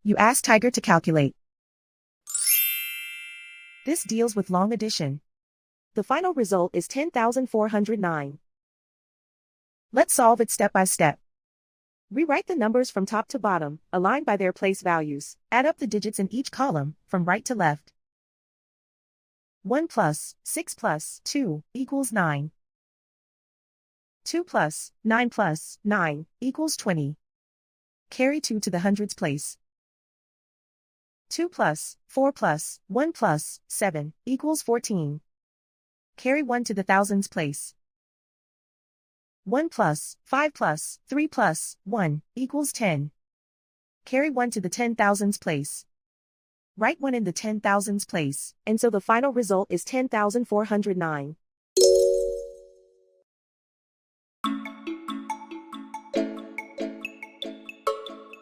You ask Tiger to calculate. This deals with long addition. The final result is 10,409. Let's solve it step by step. Rewrite the numbers from top to bottom, aligned by their place values. Add up the digits in each column, from right to left. 1 plus 6 plus 2 equals 9. 2 plus 9 plus 9 equals 20. Carry 2 to the hundreds place. 2 plus 4 plus 1 plus 7 equals 14. Carry 1 to the thousands place. 1 plus 5 plus 3 plus 1 equals 10. Carry 1 to the 10,000s place. Write 1 in the 10,000s place, and so the final result is 10,409.